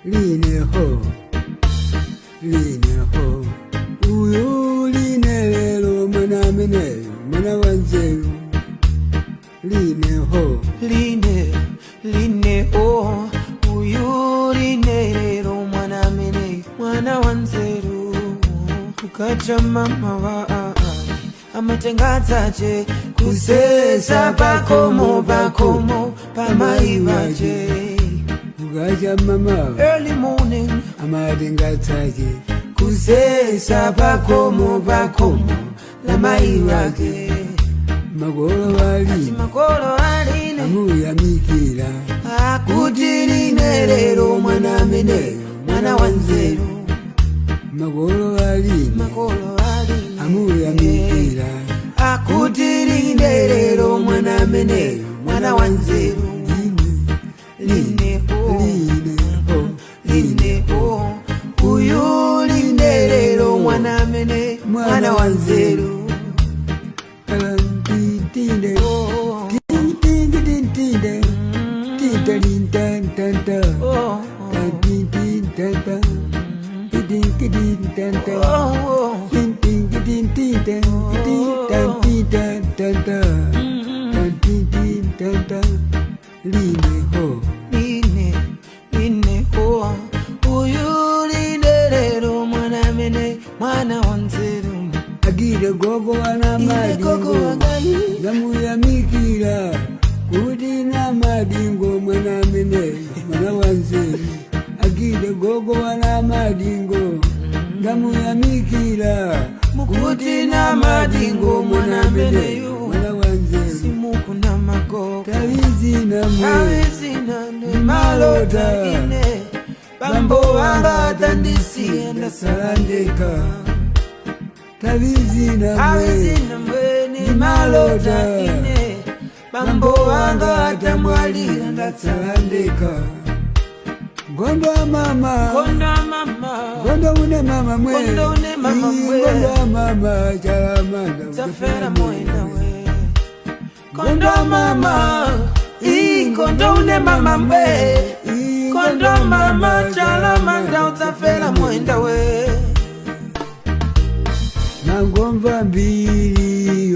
line ho uyu line lelo mwana mene mwana wanzeru line ho uyu line lelo mwana mene mwana wanzeru kukacha mama wa amatengadzaje kusesa pakomo pamaivaje kukacha mama early morning amatengadzaje kusesa pakomo lamaivaje magolo aline amuyamikira akuti line lelo mwana mene mwana wanzeru magolo aline amuyamikira akuti line lelo mwana mene mwana wanzeru line ho uyu line lelo mwana mene mwana wanzeru line ho uyu line lelo mwana mene mwana wanzeru agire gogo wana madingo zamuyamikira kuti na madingo mwana mene mwana wanzeru agire gogo wana madingo zamuyamikira kuti na madingo mwana mene mwana wanzeru simukuna magogo tavizina ne malota ine bambo wanga tandisiye ndasalandeka tavizina mwe ni malota ine bambo wanga tamwalira ndasalandeka gondo mama gondo une mama mwe gondo mama chalamanda tafera moenda we gondo mama gondo une mama mwe gondo mama chalamanda tafera moenda we nangomva mbili